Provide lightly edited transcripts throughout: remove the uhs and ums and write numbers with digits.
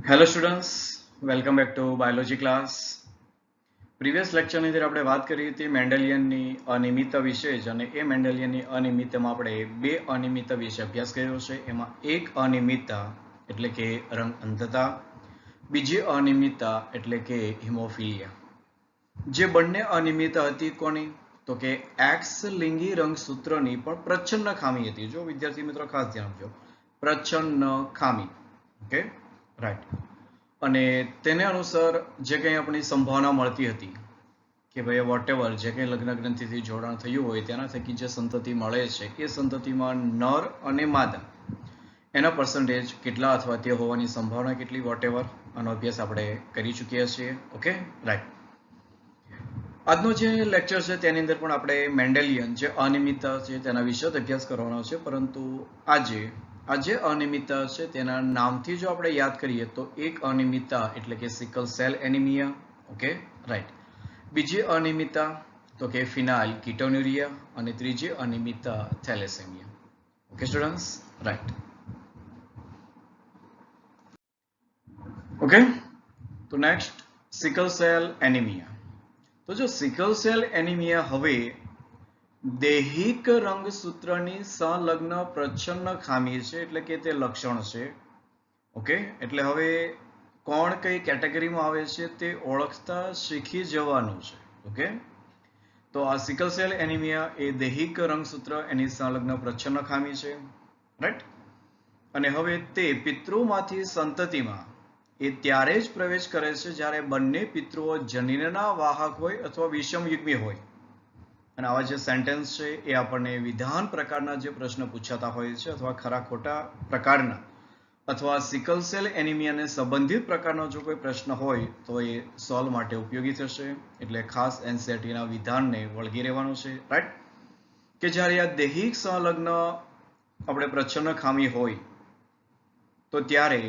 Hello students, welcome back to biology class. Previous લેક્ચરની અંદર આપણે વાત કરી હતી મેન્ડેલિયનની અનિયમિતતા વિશે જ, અને એ મેન્ડેલિયનની અનિયમિતતામાં આપણે બે અનિયમિતતા વિશે અભ્યાસ કર્યો છે. એમાં એક અનિયમિતતા એટલે કે રંગ અંધતા, બીજી અનિયમિતતા એટલે કે હિમોફિલિયા. જે બંને અનિયમિતતા હતી કોની? તો કે એક્સ લિંગી રંગસૂત્રની પણ પ્રચ્છન્ન ખામી હતી. જો વિદ્યાર્થી મિત્રો ખાસ ધ્યાન આપજો, પ્રચ્છન્ન ખામી. Okay, right. અને તેને અનુસાર જે કંઈ આપણી સંભાવના મળતી હતી કે ભાઈ વોટેવર જે કંઈ લગ્ન ગ્રંથિથી જોડાણ થયું હોય તેના થકી જે સંતતિ મળે છે એ સંતતિમાં નર અને માદા એના પર્સન્ટેજ કેટલા અથવા તે હોવાની સંભાવના કેટલી, વોટેવર, આનો અભ્યાસ આપણે કરી ચૂક્યા છીએ. Okay, right. આજનો જે લેક્ચર છે તેની અંદર પણ આપણે મેન્ડેલિયન જે અનિયમિતતા છે તેના વિશે જ અભ્યાસ કરવાનો છે, પરંતુ આજે અનિયમિતતા છે તેના નામથી જો આપણે યાદ કરીએ તો એક અનિયમિતતા એટલે કે sickle cell anaemia. Okay, right. બીજી અનિયમિતતા તો કે ફિનાઇલ કીટોન્યુરિયા, અને ત્રીજી અનિયમિતતા thalassaemia. Okay students, right. Okay, તો નેક્સ્ટ સિકલ સેલ એનિમિયા. તો જો સિકલ સેલ એનિમિયા હવે દૈહિક રંગસૂત્રની સંલગ્ન પ્રચ્છન્ન ખામી છે, એટલે કે તે લક્ષણ છે. ઓકે, એટલે હવે કોણ કઈ કેટેગરીમાં આવે છે તે ઓળખતા શીખી જવાનું છે. ઓકે, તો આ સિકલ સેલ એનિમિયા એ દૈહિક રંગસૂત્ર એની સંલગ્ન પ્રચ્છન્ન ખામી છે, રાઈટ. અને હવે તે પિતૃમાંથી સંતતિમાં એ ત્યારે જ પ્રવેશ કરે છે જ્યારે બંને પિતૃઓ જનીનના વાહક હોય અથવા વિષમયુગ્મી હોય. અને આવા જે સેન્ટેન્સ છે એ આપણને વિધાન પ્રકારના જે પ્રશ્ન પૂછાતા હોય છે, અથવા ખરા ખોટા પ્રકારના, અથવા સિકલ સેલ એનિમિયાને સંબંધિત પ્રકારનો જો કોઈ પ્રશ્ન હોય તો એ સોલ્વ માટે ઉપયોગી થશે. એટલે ખાસ એનસીઈઆરટીના વિધાનને વળગી રહેવાનું છે, રાઈટ. કે જ્યારે આ દૈહિક સંલગ્ન આપણે પ્રચ્છન્ન ખામી હોય તો ત્યારે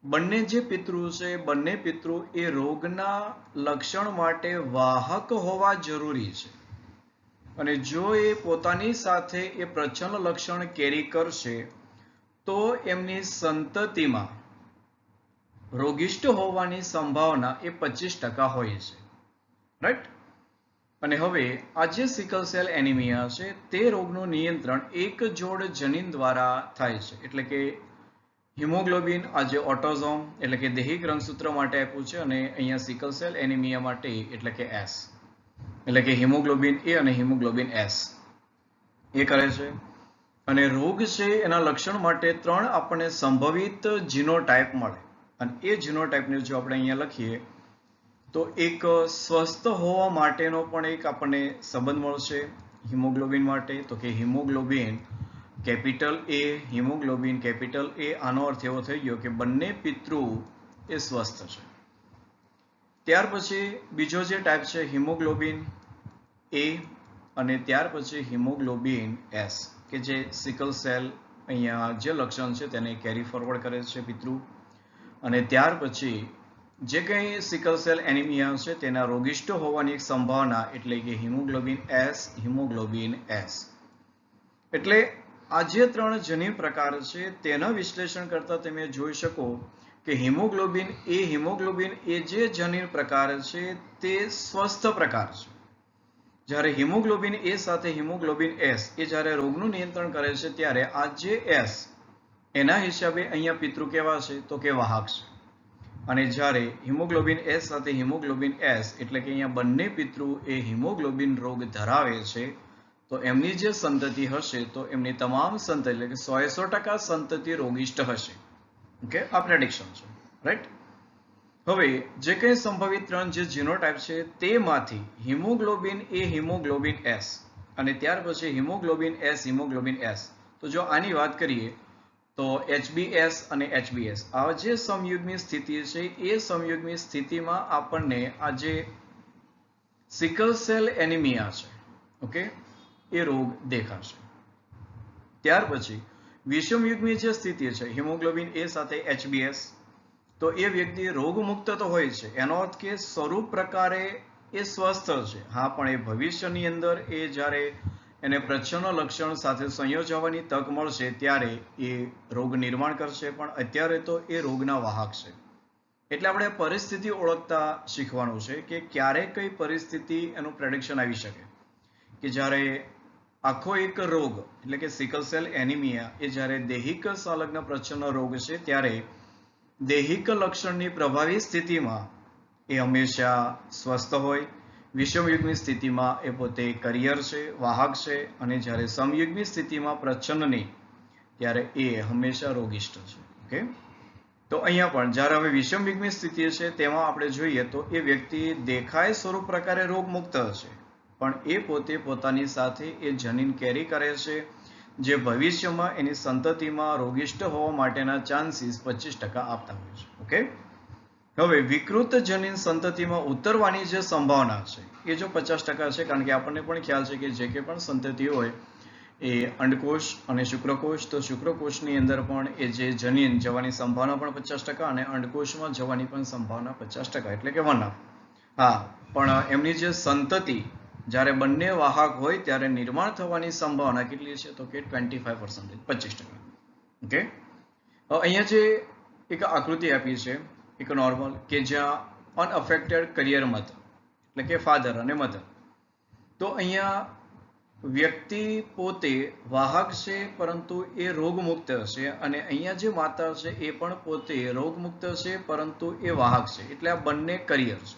બંને જે પિતૃ છે બંને પિતૃ એ રોગના લક્ષણ માટે વાહક હોવા જરૂરી છે. અને જો એ પોતાની સાથે એ પ્રચ્છન્ન લક્ષણ કેરી કરશે તો એમની સંતતિમાં રોગિષ્ટ હોવાની સંભાવના એ 25% હોય છે, રાઈટ. અને હવે આ જે સિકલ સેલ એનિમિયા છે તે રોગનું નિયંત્રણ એક જોડ જનીન દ્વારા થાય છે. એટલે કે હિમોગ્લોબિન આજે ઓટોઝોમ એટલે કે દૈહિક રંગસૂત્ર માટે આપ્યું છે, અને અહીંયા સિકલ સેલ એનિમિયા માટે એટલે કે એસ એટલે કે હિમોગ્લોબિન એ અને હિમોગ્લોબિન એસ એ કરે છે. અને રોગ છે એના લક્ષણ માટે 3 આપણને સંભવિત જીનોટાઇપ મળે, અને એ જીનોટાઇપને જો આપણે અહીંયા લખીએ તો એક સ્વસ્થ હોવા માટેનો પણ એક આપણને સંબંધ મળશે હિમોગ્લોબિન માટે. તો કે હિમોગ્લોબિન કેપિટલ એ, હિમોગ્લોબિન કેપિટલ એ, આનો અર્થ એવો થઈ ગયો કે બંને પિતૃ એ સ્વસ્થ છે. ત્યાર પછી બીજો જે ટાઈપ છે હિમોગ્લોબિન એ, અને ત્યાર પછી હિમોગ્લોબિન એસ, કે જે સિકલ સેલ અહીંયા જે લક્ષણ છે તેને કેરી ફોરવર્ડ કરે છે પિતૃ. અને ત્યાર પછી જે કંઈ સિકલ સેલ એનિમિયા છે તેના રોગિષ્ટ હોવાની એક સંભાવના એટલે કે હિમોગ્લોબિન એસ, હિમોગ્લોબિન એસ. એટલે આ જે 3 જનીન પ્રકાર છે તેના વિશ્લેષણ કરતા તમે જોઈ શકો કે હિમોગ્લોબિન એ જે જનીન પ્રકાર છે તે સ્વસ્થ પ્રકાર છે. જ્યારે હિમોગ્લોબિન એ સાથે હિમોગ્લોબિન એસ એ જ્યારે રોગનું નિયંત્રણ કરે છે ત્યારે આ જે એસ એના હિસાબે અહીંયા પિતૃ કેવા છે તો કે વાહક છે. અને જ્યારે હિમોગ્લોબિન એસ સાથે હિમોગ્લોબિન એસ એટલે કે અહીંયા બંને પિતૃ એ હિમોગ્લોબિન રોગ ધરાવે છે, તો એમની જે સંતતિ હશે તો એમની તમામ સંતતિ એટલે કે 100% સંતતિ રોગિષ્ટ હશે. ઓકે, આ પ્રેડિક્શન છે, રાઈટ. હવે જે કંઈ સંભવિત 3 જે જીનોટાઇપ છે તેમાંથી હિમોગ્લોબિન એ, હિમોગ્લોબિન એસ, અને ત્યાર પછી હિમોગ્લોબિન એસ, હિમોગ્લોબિન એસ. તો જો આની વાત કરીએ તો HbS અને HbS આ જે સમયુગ્મી સ્થિતિ છે એ સમયુગ્મી સ્થિતિમાં આપણને આ જે સિકલ સેલ એનિમિયા છે, ઓકે, એ રોગ દેખાશે. ત્યાર પછી વિષમયુગ્મી જે સ્થિતિ છે હિમોગ્લોબિન એ સાથે HbS, તો એ વ્યક્તિ રોગમુક્ત તો હોય છે, એનો અર્થ કે સ્વરૂપ પ્રકારે એ સ્વસ્થ છે. હા, પણ એ ભવિષ્યની અંદર એ જ્યારે એને પ્રચ્છન્ન લક્ષણ સાથે સંયોજવાની તક મળશે ત્યારે એ રોગ નિર્માણ કરશે, પણ અત્યારે તો એ રોગના વાહક છે. એટલે આપણે પરિસ્થિતિ ઓળખતા શીખવાનું છે કે ક્યારે કઈ પરિસ્થિતિ એનું પ્રેડિક્શન આવી શકે કે જ્યારે આખો એક રોગ એટલે કે સિકલ સેલ એનિમિયા એ જ્યારે દૈહિક સંલગ્ન પ્રચ્છન્ન રોગ છે ત્યારે દૈહિક લક્ષણની પ્રભાવી સ્થિતિમાં એ હંમેશા સ્વસ્થ હોય, વિષમયુગ્મી સ્થિતિમાં એ પોતે કરિયર છે, વાહક છે, અને જ્યારે સમયુગ્મી સ્થિતિમાં પ્રચ્છન્ન નહીં ત્યારે એ હંમેશા રોગિષ્ટ છે. ઓકે, તો અહીંયા પણ જ્યારે હવે વિષમયુગ્મી સ્થિતિ છે તેમાં આપણે જોઈએ તો એ વ્યક્તિ દેખાય સ્વરૂપ પ્રકારે રોગમુક્ત હશે, પણ એ પોતે પોતાની સાથે એ જનીન કેરી કરે છે જે ભવિષ્યમાં એની સંતતિમાં રોગિષ્ટ હોવા માટેના ચાન્સીસ 25% આપતા હોય છે. ઓકે, હવે વિકૃત જનીન સંતતિમાં ઉતરવાની જે સંભાવના છે એ જો 50% છે, કારણ કે આપણને પણ ખ્યાલ છે કે જે કે પણ સંતતિ હોય એ અંડકોષ અને શુક્રકોષ, તો શુક્રકોષની અંદર પણ એ જે જનીન જવાની સંભાવના પણ 50% અને અંડકોષમાં જવાની પણ સંભાવના 50%, એટલે કે 1/2. હા, પણ એમની જે સંતતિ જ્યારે બંને વાહક હોય ત્યારે નિર્માણ થવાની સંભાવના કેટલી છે તો કે 25%, 25%. ઓકે, અહીંયા જે એક આકૃતિ આપી છે એક નોર્મલ કે જ્યાં અનઅફેક્ટેડ કરિયર મધર એટલે કે ફાધર અને મધર, તો અહીંયા વ્યક્તિ પોતે વાહક છે પરંતુ એ રોગમુક્ત છે, અને અહીંયા જે માતા છે એ પણ પોતે રોગમુક્ત છે પરંતુ એ વાહક છે, એટલે આ બંને કરિયર છે.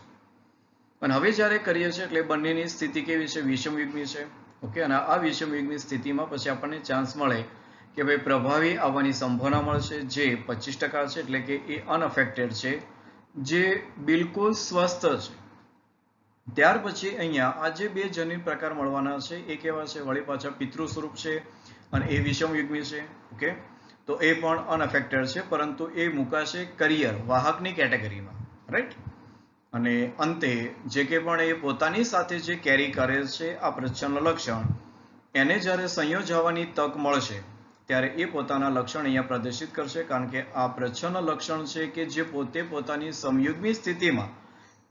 અને હવે જ્યારે કરિયર છે એટલે બંનેની સ્થિતિ કેવી છે? વિષમયુગ્મી છે. ઓકે, અને આ વિષમયુગ્મી સ્થિતિમાં પછી આપણને ચાન્સ મળે કે ભાઈ પ્રભાવી આવવાની સંભાવના મળશે જે 25% છે, એટલે કે એ અનઅફેક્ટેડ છે, જે બિલકુલ સ્વસ્થ છે. ત્યાર પછી અહીંયા આ જે બે જનીન પ્રકાર મળવાના છે એ કેવા છે? વળી પાછા પિતૃ સ્વરૂપ છે અને એ વિષમયુગ્મી છે. ઓકે, તો એ પણ અનઅફેક્ટેડ છે પરંતુ એ મુકાશે કરિયર વાહકની કેટેગરીમાં, રાઈટ. અને અંતે જે કે પણ એ પોતાની સાથે જે કેરી કરે છે આ પ્રચ્છન્ન લક્ષણ, એને જ્યારે સંયોજવાની તક મળશે ત્યારે એ પોતાના લક્ષણ અહીંયા પ્રદર્શિત કરશે, કારણ કે આ પ્રચ્છન્ન લક્ષણ છે કે જે પોતે પોતાની સમયુગ્મી સ્થિતિમાં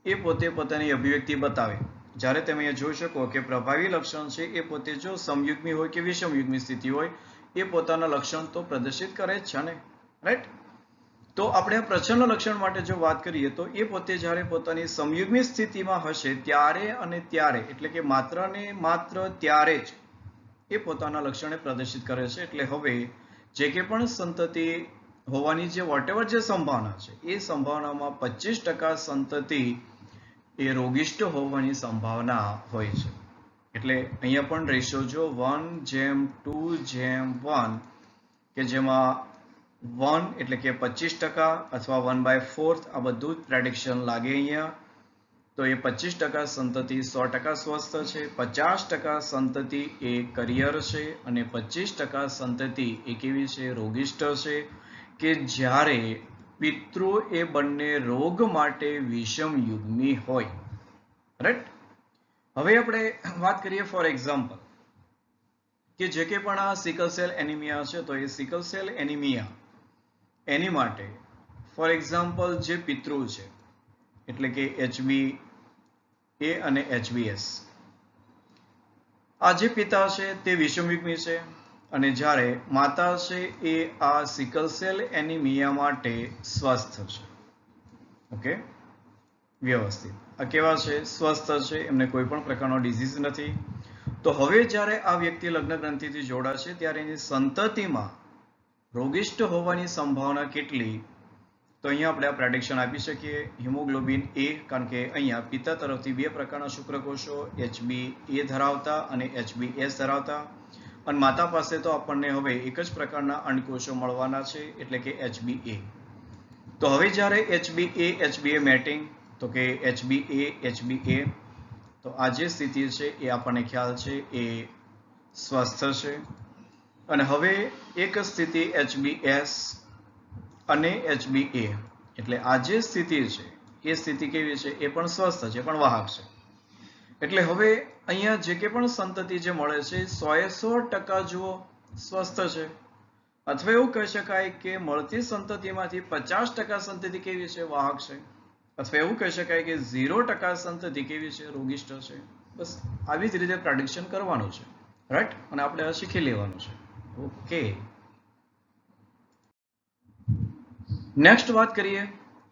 એ પોતે પોતાની અભિવ્યક્તિ બતાવે. જ્યારે તમે અહીંયા જોઈ શકો કે પ્રભાવી લક્ષણ છે એ પોતે જો સમયુગ્મી હોય કે વિષમયુગ્મી સ્થિતિ હોય એ પોતાના લક્ષણ તો પ્રદર્શિત કરે જ છે ને, રાઈટ. તો આપણે પ્રચ્છન્ન લક્ષણ માટે જો વાત કરીએ તો એ પોતે જ્યારે પોતાની સમયુગ્મી સ્થિતિમાં હશે ત્યારે અને ત્યારે, એટલે કે માત્ર ને માત્ર ત્યારે જ એ પોતાના લક્ષણને પ્રદર્શિત કરે છે. એટલે હવે જે કે પણ સંતતિ હોવાની જે વોટેવર જે સંભાવના છે એ સંભાવનામાં 25% સંતતિ એ રોગિષ્ટ હોવાની સંભાવના હોય છે. એટલે અહીંયા પણ રેશિયો જો 1:2:1 કે જેમાં 1 એટલે કે 25% અથવા 1/4 આ બધું જ પ્રેડિક્શન લાગે અહીંયા. તો એ 25% સંતતિ 100% સ્વસ્થ છે, 50% સંતતિ એ કરિયર છે અને 25% સંતતિ એ કેવી છે? રોગિષ્ટ છે, કે જ્યારે પિતૃ એ બંને રોગ માટે વિષમયુગ્મી હોય, રાઈટ. હવે આપણે વાત કરીએ ફોર એક્ઝામ્પલ કે જે કે પણ આ સિકલ સેલ એનિમિયા છે, તો એ સિકલ સેલ એનિમિયા એની માટે ફોર એક્ઝામ્પલ જે પિતૃ છે એટલે કે HbA અને HbS, આ જે પિતા છે તે વિષમયુગ્મી છે અને જ્યારે માતા છે એ આ સિકલ સેલ એનિમિયા માટે સ્વસ્થ છે. ઓકે, વ્યવસ્થિત આ કેવા છે? સ્વસ્થ છે, એમને કોઈ પણ પ્રકારનો ડિઝીઝ નથી. તો હવે જ્યારે આ વ્યક્તિ લગ્ન ગ્રંથિથી જોડાશે ત્યારે એની સંતતિમાં રોગિષ્ટ હોવાની સંભાવના કેટલી? તો અહીંયા આપણે આ પ્રેડિક્શન આપી શકીએ. હિમોગ્લોબિન A, કારણ કે અહીંયા પિતા તરફથી બે પ્રકારના શુક્રકોષો HbA ધરાવતા અને HbS ધરાવતા, અને માતા પાસે તો આપણને હવે એક જ પ્રકારના અંડકોષો મળવાના છે એટલે કે HbA. તો હવે જ્યારે HbA મેટિંગ, તો કે HbA તો આ જે સ્થિતિ છે એ આપણને ખ્યાલ છે એ સ્વસ્થ છે. અને હવે એક સ્થિતિ HbS અને HbA, એટલે આ જે સ્થિતિ છે એ સ્થિતિ કેવી છે? એ પણ સ્વસ્થ છે, પણ વાહક છે. એટલે હવે અહીંયા જે કે પણ સંતતિ જે મળે છે 100% જુઓ સ્વસ્થ છે, અથવા એવું કહી શકાય કે મળતી સંતતિમાંથી 50% સંતતિ કેવી છે? વાહક છે. અથવા એવું કહી શકાય કે 0% સંતતિ કેવી છે? રોગિષ્ટ છે. બસ આવી જ રીતે પ્રેડિક્શન કરવાનું છે. રાઈટ, અને આપણે આ શીખી લેવાનું છે. ઓકે, નેક્સ્ટ વાત કરીએ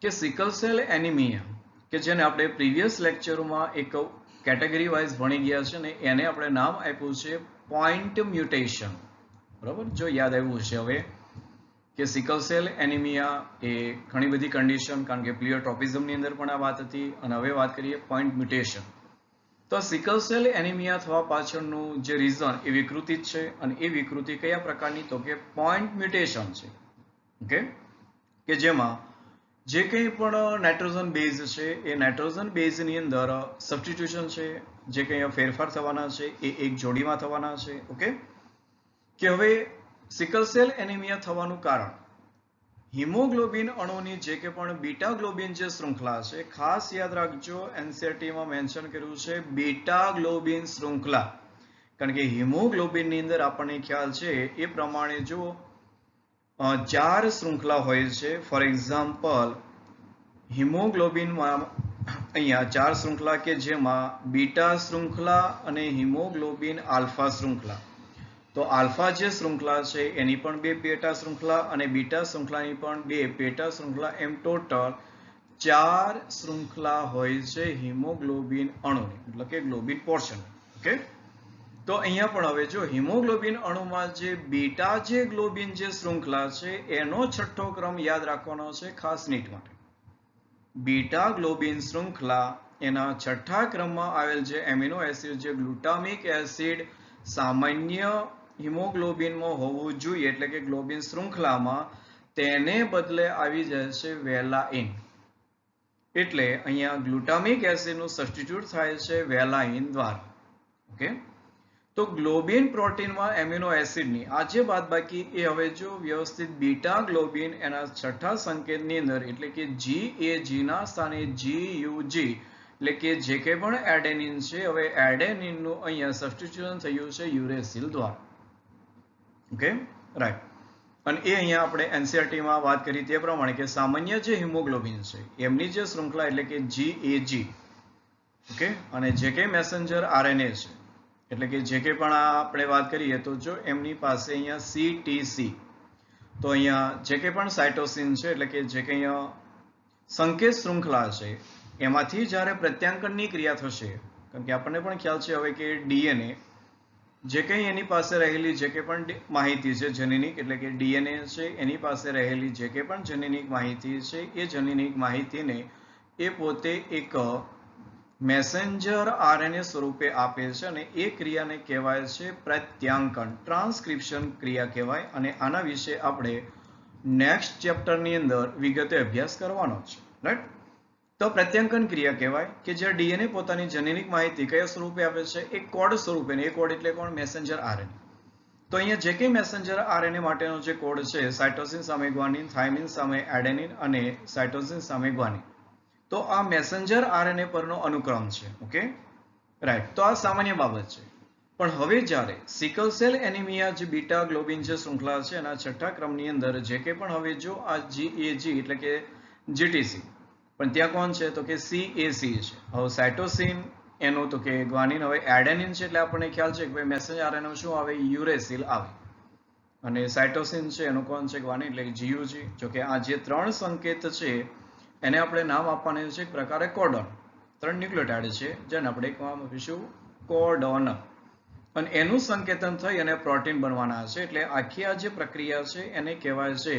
કે સિકલ સેલ એનિમિયા, કે જેને આપણે પ્રીવિયસ લેક્ચરમાં એક કેટેગરી વાઇઝ ભણી ગયા છે ને એને આપણે નામ આપ્યું છે પોઈન્ટ મ્યુટેશન. બરાબર, જો યાદ આવ્યું છે હવે કે સિકલ સેલ એનિમિયા એ ઘણી બધી કન્ડિશન, કારણ કે પ્લિયોટ્રોપિઝમની અંદર પણ આ વાત હતી, અને હવે વાત કરીએ પોઈન્ટ મ્યુટેશન. તો સિકલ સેલ એનિમિયા થવા પાછળનું જે રીઝન એ વિકૃતિ જ છે, અને એ વિકૃતિ કયા પ્રકારની, તો કે પોઈન્ટ મ્યુટેશન છે. ઓકે, કે જેમાં જે કંઈ પણ નાઇટ્રોજન બેઝ છે એ નાઇટ્રોજન બેઝની અંદર સબસ્ટિટ્યુશન છે, જે કંઈ ફેરફાર થવાના છે એ એક જોડીમાં થવાના છે. ઓકે, કે હવે સિકલ સેલ એનિમિયા થવાનું કારણ હિમોગ્લોબિન અણુની જે કે પણ બીટા ગ્લોબિન જે શૃંખલા છે, ખાસ યાદ રાખજો, એનસીઈઆરટીમાં મેન્શન કર્યું છે બીટા ગ્લોબિન શૃંખલા, કારણ કે હિમોગ્લોબિનની અંદર આપણને ખ્યાલ છે એ પ્રમાણે જો 4 શૃંખલા હોય છે. ફોર એક્ઝામ્પલ, હિમોગ્લોબિનમાં અહીંયા 4 શૃંખલા, કે જેમાં બીટા શૃંખલા અને હિમોગ્લોબિન આલ્ફા શૃંખલા. તો આલ્ફા જે શૃંખલા છે એની પણ 2 પેટા શૃંખલા, અને બીટા શૃંખલાની પણ 2 પેટા શૃંખલા, એમ ટોટલ 4 શૃંખલા હોય છે હિમોગ્લોબિન અણુની, એટલે કે ગ્લોબિન પોર્શન. ઓકે, તો અહીંયા પણ હવે જો હિમોગ્લોબિન અણુમાં જે બીટા જે ગ્લોબિન જે શૃંખલા છે એનો છઠ્ઠો ક્રમ યાદ રાખવાનો છે ખાસ નીટ માટે. બીટા ગ્લોબિન શૃંખલા એના છઠ્ઠા ક્રમમાં આવેલ જે એમિનો એસિડ, જે ગ્લુટામિક એસિડ સામાન્ય હિમોગ્લોબિનમાં હોવું જોઈએ, એટલે કે ગ્લોબિન શૃંખલામાં, તેને બદલે આવી જાય છે વેલાઇન. એટલે અહીંયા ગ્લુટામિક એસિડનું સબસ્ટિટ્યુટ થાય છે વેલાઇન દ્વારા. ઓકે, તો ગ્લોબિન પ્રોટીનમાં એમિનો એસિડની આ જે બાદબાકી એ હવે જો વ્યવસ્થિત બીટા ગ્લોબિન એના છઠ્ઠા સંકેતની અંદર, એટલે કે GAG ના સ્થાને GUG, એટલે કે જે કે પણ એડેનિન છે, હવે એડેનિનનું અહીંયા સબસ્ટિટ્યુશન થયું છે યુરેસિલ દ્વારા. ઓકે, રાઈટ, અને એ અહીંયા આપણે એનસીઈઆરટીમાં વાત કરી તે પ્રમાણે કે સામાન્ય જે હિમોગ્લોબિન છે એમની જે શૃંખલા, એટલે કે GAG, ઓકે, અને જે કે મેસેન્જર આરએનએ છે, એટલે કે જે કે પણ આપણે વાત કરીએ તો જો એમની પાસે અહીંયા CTC, તો અહીંયા જે કે પણ સાયટોસિન છે, એટલે કે જે કે અહીંયા સંકેત શૃંખલા છે, એમાંથી જ્યારે પ્રત્યાંકનની ક્રિયા થશે, કારણ કે આપણને પણ ખ્યાલ છે હવે કે ડીએનએ, જે કંઈ એની પાસે રહેલી જે કે પણ માહિતી છે જનીનિક, એટલે કે ડીએનએ છે, એની પાસે રહેલી જે કે પણ જનીનિક માહિતી છે, એ જનીનિક માહિતીને એ પોતે એક મેસેન્જર આરએનએ સ્વરૂપે આપે છે, અને એ ક્રિયાને કહેવાય છે પ્રત્યાંકન, ટ્રાન્સક્રિપ્શન ક્રિયા કહેવાય. અને આના વિશે આપણે નેક્સ્ટ ચેપ્ટરની અંદર વિગતે અભ્યાસ કરવાનો છે. રાઈટ, તો પ્રત્યાંકન ક્રિયા કહેવાય કે જે ડીએનએ પોતાની જનીનિક માહિતી કયા સ્વરૂપે આપે છે, એક કોડ સ્વરૂપે. એ કોડ એટલે કોણ? Messenger RNA. તો અહીંયા જે કંઈ મેસેન્જર આરએનએ માટેનો જે કોડ છે, સાયટોસિન સામે ગ્વાનિન, થાઇમિન સામે એડેનિન, અને સાયટોસિન સામે ગ્વાનિન, તો આ મેસેન્જર આરએનએ પરનો અનુક્રમ છે. ઓકે, રાઈટ, તો આ સામાન્ય બાબત છે. પણ હવે જ્યારે સિકલ સેલ એનિમિયા જે બીટા ગ્લોબિન જે શૃંખલા છે એના છઠ્ઠા ક્રમની અંદર જે કે પણ હવે જો આ GAG, એટલે કે GTC, પણ ત્યાં કોણ છે તો કે CAC છે. હવે સાયટોસિન એનું તો કે ગ્વાનિન, હવે એડેનિન છે, એટલે આપણને ખ્યાલ છે કે ભાઈ મેસેન્જર આરએનએ શું આવે? યુરેસિલ આવે. અને સાયટોસિન છે એનું કોણ છે? ગ્વાનિન, એટલે GUG. જો કે આ જે 3 સંકેત છે એને આપણે નામ આપવાનું છે એક પ્રકારે કોડોન. 3 ન્યુક્લિયોટાઇડ છે જેને આપણે નામ આપીશું કોડોન, અને એનું સંકેતન થઈ અને પ્રોટીન બનવાના છે. એટલે આખી આ જે પ્રક્રિયા છે એને કહેવાય છે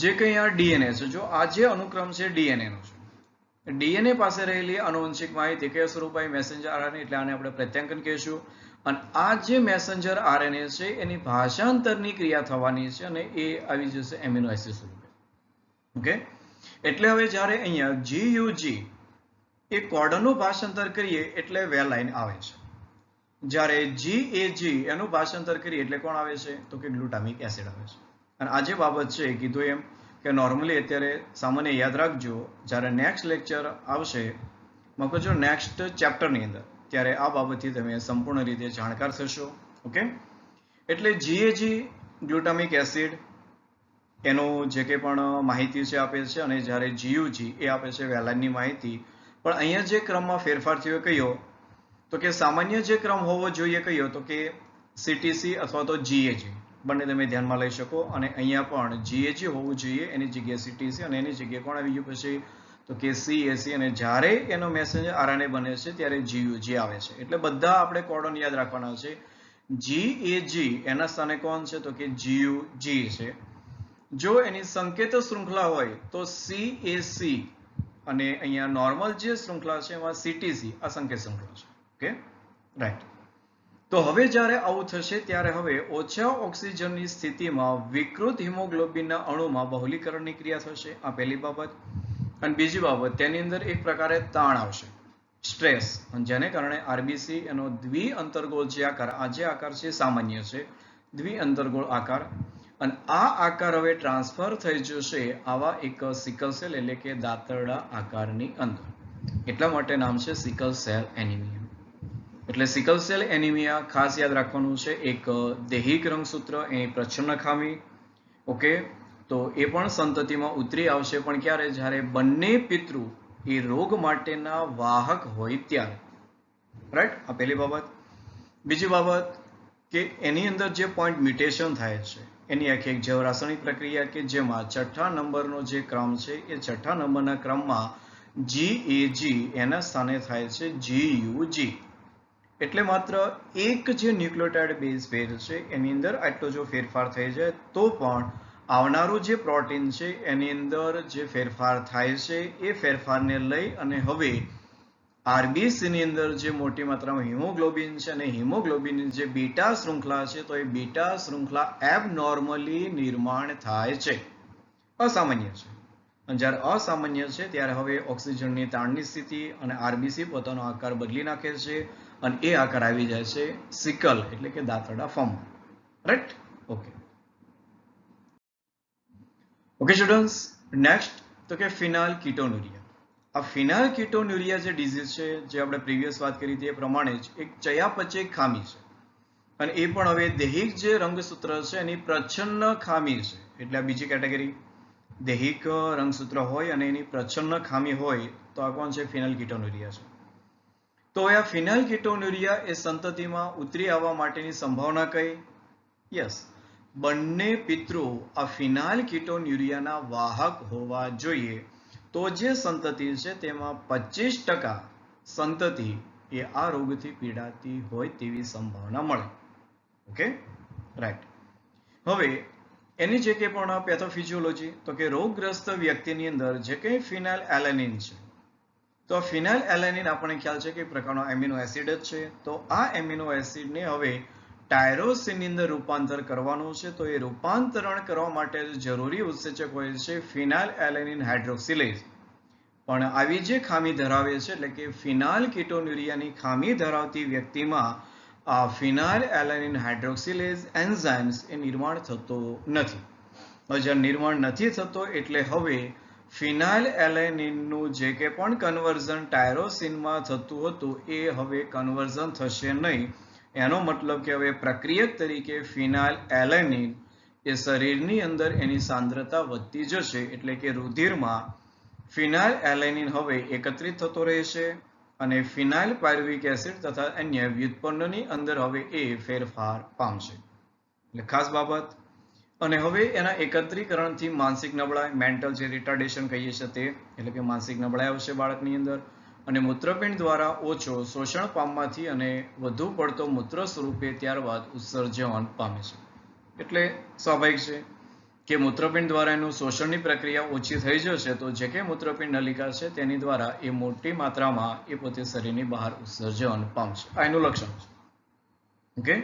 જે કંઈ આ ડીએનએ છે. જો આ જે અનુક્રમ છે ડીએનએ નો છે, ડીએનએ પાસે રહેલી આનુવંશિક માહિતી કયા સ્વરૂપે? મેસેન્જર આરએનએ, એટલે આને આપણે પ્રત્યાંકન કહીશું. અને આ જે મેસેન્જર આરએનએ છે એની ભાષાંતરની ક્રિયા થવાની છે, અને એ આવી જશે એમિનો એસિડ સ્વરૂપે. ઓકે, એટલે હવે જ્યારે અહીંયા GUG એ કોડોનનું ભાષાંતર કરીએ એટલે વેલાઇન આવે છે. જ્યારે GAG એનું ભાષાંતર કરીએ એટલે કોણ આવે છે તો કે ગ્લુટામિક એસિડ આવે છે. અને આ જે બાબત છે કીધું એમ કે નોર્મલી અત્યારે સામાન્ય યાદ રાખજો, જ્યારે નેક્સ્ટ લેક્ચર આવશે મગજો નેક્સ્ટ ચેપ્ટરની અંદર, ત્યારે આ બાબતથી તમે સંપૂર્ણ રીતે જાણકાર થશો. ઓકે, એટલે GAG ગ્લુટામિક એસિડ એનું જે કે પણ માહિતી છે આપે છે, અને જ્યારે GUG એ આપે છે વેલાઇનની માહિતી. પણ અહીંયા જે ક્રમમાં ફેરફાર થયો કયો તો કે સામાન્ય જે ક્રમ હોવો જોઈએ કયો તો કે CTC અથવા તો GAG બંને તમે ધ્યાનમાં લઈ શકો અને અહીંયા પણ GAG હોવું જોઈએ એની જગ્યાએ CTC અને એની જગ્યાએ કોણ આવી ગયું પછી તો કે CAC અને જ્યારે એનો મેસેન્જર RNA બને છે ત્યારે GUG આવે છે એટલે બધા આપણે કોડોન યાદ રાખવાના છે GAG એના સ્થાને કોણ છે તો કે GUG છે જો એની સંકેત શૃંખલા હોય તો CAC અને અહીંયા નોર્મલ જે શૃંખલા છે એમાં CTC આ સંકેત શૃંખલા છે ઓકે રાઈટ તો હવે જ્યારે આવું થશે ત્યારે હવે ઓછા ઓક્સિજનની સ્થિતિમાં વિકૃત હિમોગ્લોબિનના અણુમાં બહુલીકરણની ક્રિયા થશે આ પહેલી બાબત અને બીજી બાબત તેની અંદર એક પ્રકારે તાણ આવશે સ્ટ્રેસ જેને કારણે RBC એનો દ્વિઅંતરગોળ જે આકાર આ જે આકાર છે સામાન્ય છે દ્વિઅંતરગોળ આકાર અને આ આકાર હવે ટ્રાન્સફર થઈ જશે આવા એક સિકલ સેલ એટલે કે દાંતરડા આકારની અંદર એટલા માટે નામ છે સિકલ સેલ એનિમિયા એટલે સિકલ સેલ એનિમિયા ખાસ યાદ રાખવાનું છે એક દૈહિક રંગસૂત્ર એની પ્રચ્છન્ન ખામી ઓકે તો એ પણ સંતતિમાં ઉતરી આવશે પણ ક્યારે જ્યારે બંને પિતૃ એ રોગ માટેના વાહક હોય ત્યારે રાઈટ આ પહેલી બાબત બીજી બાબત કે એની અંદર જે પોઈન્ટ મ્યુટેશન થાય છે એની આખી એક જૈવ રાસાયણિક પ્રક્રિયા કે જેમાં છઠ્ઠા નંબરનો જે ક્રમ છે એ છઠ્ઠા નંબરના ક્રમમાં GAG એના સ્થાને થાય છે GUG એટલે માત્ર એક જે ન્યુક્લિયોટાઇડ બેઝ પેર છે એની અંદર આટલો જો ફેરફાર થઈ જાય તો પણ આવનારું જે પ્રોટીન છે એની અંદર જે ફેરફાર થાય છે એ ફેરફારને લઈ અને હવે RBC ની અંદર જે મોટી માત્રામાં હિમોગ્લોબિન છે અને હિમોગ્લોબિનની જે બીટા શૃંખલા છે તો એ બીટા શૃંખલા એબનોર્મલી નિર્માણ થાય છે અસામાન્ય છે અને જ્યારે અસામાન્ય છે ત્યારે હવે ઓક્સિજનની તાણની સ્થિતિ અને RBC પોતાનો આકાર બદલી નાખે છે અને એ આકાર આવી જાય છે સિકલ એટલે કે દાંતરડા ફોર્મમાં રાઈટ ઓકે સ્ટુડન્ટ્સ નેક્સ્ટ તો કે ફિનાઇલ કીટોન્યુરિયા આ ફિનાઇલ કીટોન્યુરિયા જે ડિઝીઝ છે જે આપણે પ્રીવિયસ વાત કરી હતી એ પ્રમાણે જ એક ચયાપચય ખામી છે અને એ પણ હવે દૈહિક જે રંગસૂત્ર છે એની પ્રચ્છન્ન ખામી છે એટલે આ બીજી કેટેગરી દૈહિક રંગસૂત્ર હોય અને એની પ્રચ્છન્ન ખામી હોય તો આ કોણ છે ફિનાઇલ કીટોન્યુરિયા છે તો આ ફિનાઇલ કીટોન્યુરિયા એ સંતતિમાં ઉતરી આવવા માટેની સંભાવના કઈ યસ બંને પિતૃ આ ફિનાઇલ કીટોન્યુરિયાના વાહક હોવા જોઈએ તો જે સંતતિ છે તેમાં 25% સંતતિ એ આ રોગથી પીડાતી હોય તેવી સંભાવના મળે ઓકે રાઈટ હવે એની જે કે પણ પેથોફિઝિયોલોજી તો કે રોગગ્રસ્ત વ્યક્તિની અંદર જે કંઈ ફિનાઇલ એલેનિન છે તો ફિનાઇલ એલેનિન આપણને ખ્યાલ છે કે એક પ્રકારનો એમિનો એસિડ જ છે તો આ એમિનો એસિડને હવે ટાયરોસિનની અંદર રૂપાંતર કરવાનું છે તો એ રૂપાંતરણ કરવા માટે જરૂરી ઉત્સેચક હોય છે ફિનાઇલ એલેનિન હાઇડ્રોક્સિલેઝ પણ આવી જે ખામી ધરાવે છે એટલે કે ફિનાઇલ કીટોન્યુરિયાની ખામી ધરાવતી વ્યક્તિમાં આ ફિનાઇલ એલેનિન હાઇડ્રોક્સિલેઝ એન્ઝાઇમ્સ એ નિર્માણ થતો નથી જ્યારે નિર્માણ નથી થતો એટલે હવે ફિનાઇલ એલેનિનનું જે કે પણ કન્વર્ઝન ટાયરોસિનમાં થતું હતું એ હવે કન્વર્ઝન થશે નહીં એનો મતલબ કે હવે પ્રક્રિયક તરીકે ફિનાઇલ એલેનિન એ શરીરની અંદર એની સાંદ્રતા વધતી જશે એટલે કે રુધિરમાં ફિનાઇલ એલેનિન હવે એકત્રિત થતો રહેશે અને ફિનાઇલ પાયરુવિક એસિડ તથા અન્ય વ્યુત્પન્નની અંદર હવે એ ફેરફાર પામશે એટલે ખાસ બાબત અને હવે એના એકત્રીકરણથી માનસિક નબળાઈ મેન્ટલ જે રિટાર્ડેશન કહીએ છીએ તે એટલે કે માનસિક નબળાઈ આવશે બાળકની અંદર અને મૂત્રપિંડ દ્વારા ઓછો શોષણ પામવાથી અને વધુ પડતો મૂત્ર સ્વરૂપે ત્યારબાદ ઉત્સર્જન પામે છે એટલે સ્વાભાવિક છે કે મૂત્રપિંડ દ્વારા એનું શોષણની પ્રક્રિયા ઓછી થઈ જશે તો જે કે મૂત્રપિંડ નલિકા છે તેની દ્વારા એ મોટી માત્રામાં એ પોતે શરીરની બહાર ઉત્સર્જન પામશે આ એનું લક્ષણ છે ઓકે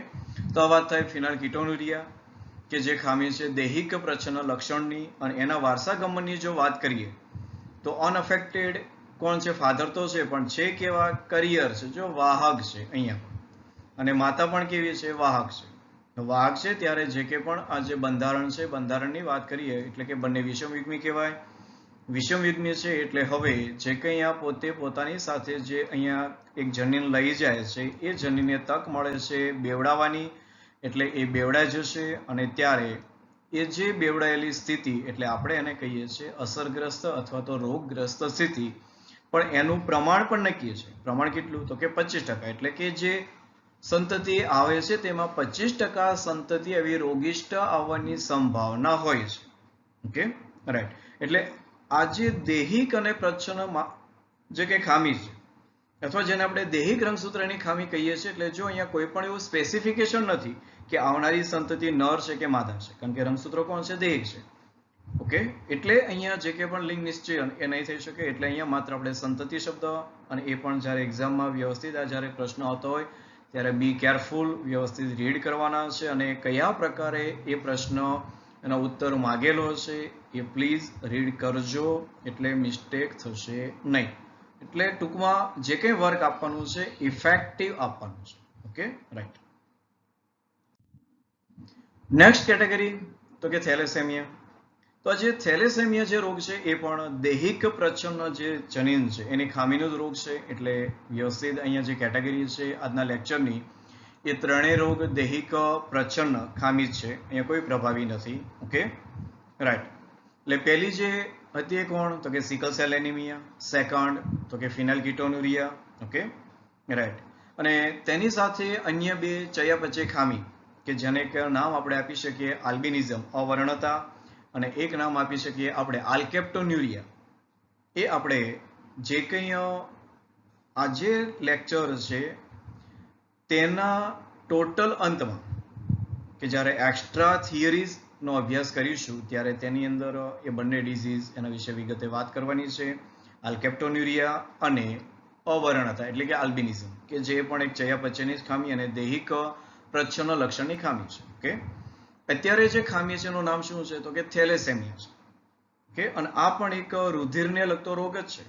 તો આ વાત થાય ફિનાઇલ કીટોન્યુરિયા કે જે ખામી છે દૈહિક પ્રચ્છન્ન લક્ષણની અને એના વારસાગમનની જો વાત કરીએ તો અનઅફેક્ટેડ કોણ છે ફાધર તો છે પણ છે કેવા કરિયર છે જો વાહક છે અહીંયા અને માતા પણ કેવી છે વાહક છે વાહક છે ત્યારે જે કે પણ આ જે બંધારણ છે બંધારણની વાત કરીએ એટલે કે બંને વિષમયુગ્મી કહેવાય વિષમયુગ્મી છે એટલે હવે જે કંઈ આ પોતે પોતાની સાથે જે અહીંયા એક જનીન લઈ જાય છે એ જનીનને તક મળે છે બેવડાવવાની એટલે એ બેવડાઈ જશે અને ત્યારે એ જે બેવડાયેલી સ્થિતિ એટલે આપણે એને કહીએ છીએ અસરગ્રસ્ત અથવા તો રોગગ્રસ્ત સ્થિતિ પણ એનું પ્રમાણ પણ નક્કી છે. પ્રમાણ કેટલું? તો કે 25%. એટલે કે જે સંતતિ આવે છે તેમાં 25% સંતતિ એવી રોગિષ્ટ આવવાની સંભાવના હોય છે. Okay, right. એટલે આ જે દૈહિક અને પ્રચ્છન્નમાં જે કંઈ ખામી છે અથવા જેને આપણે દૈહિક રંગસૂત્રની ખામી કહીએ છીએ, એટલે જો અહીંયા કોઈ પણ એવું સ્પેસિફિકેશન નથી કે આવનારી સંતતિ નર છે કે માદા છે, કારણ કે રંગસૂત્રો કોણ છે? દૈહિક છે. ઓકે, એટલે અહીંયા જે કે પણ લિંગ નિશ્ચય એ નહીં થઈ શકે. એટલે અહીંયા માત્ર આપણે સંતતિ શબ્દ, અને એ પણ જ્યારે એક્ઝામમાં વ્યવસ્થિત જ્યારે પ્રશ્ન આવતો હોય ત્યારે બી કેરફુલ, વ્યવસ્થિત રીડ કરવાના છે, અને કયા પ્રકારે એ પ્રશ્ન એનો ઉત્તર માગેલો છે એ પ્લીઝ રીડ કરજો, એટલે મિસ્ટેક થશે નહીં. એટલે ટૂંકમાં જે કંઈ વર્ક આપવાનું છે ઇફેક્ટિવ આપવાનું છે. Okay, right. નેક્સ્ટ કેટેગરી તો કે થેલેસેમિયા. તો જે થેલેસેમિયા જે રોગ છે એ પણ દૈહિક પ્રચ્છન્ન જે જનીન છે એની ખામીનો જ રોગ છે. એટલે વ્યવસ્થિત અહીંયા જે કેટેગરી છે આજના લેક્ચરની, એ ત્રણેય રોગ દૈહિક પ્રચ્છન્ન ખામી છે, અહીંયા કોઈ પ્રભાવી નથી. Okay, right. એટલે પહેલી જે હતી એ કોણ? તો કે સિકલ સેલ એનિમિયા. સેકન્ડ તો કે ફિનાઇલકીટોનુરિયા. Okay, right. અને તેની સાથે અન્ય બે ચયાપચય ખામી કે જેને નામ આપણે આપી શકીએ આલ્બિનિઝમ, અવર્ણતા, અને એક નામ આપી શકીએ આપણે આલ્કેપ્ટોન્યુરિયા. એ આપણે જે કંઈ આ જે લેક્ચર છે તેના ટોટલ અંતમાં, કે જ્યારે એક્સ્ટ્રા થિયરીઝનો અભ્યાસ કરીશું ત્યારે તેની અંદર એ બંને ડિઝીઝ એના વિશે વિગતે વાત કરવાની છે. આલ્કેપ્ટોન્યુરિયા અને અવર્ણતા એટલે કે આલ્બિનિઝમ, કે જે પણ એક ચયાપચયની ખામી અને દૈહિક પ્રચ્છન્ન લક્ષણની ખામી છે. ઓકે, અત્યારે જે ખામી છે એનું નામ શું છે? તો કે થેલેસેમિયા છે. ઓકે, અને આ પણ એક રુધિરને લગતો રોગ જ છે.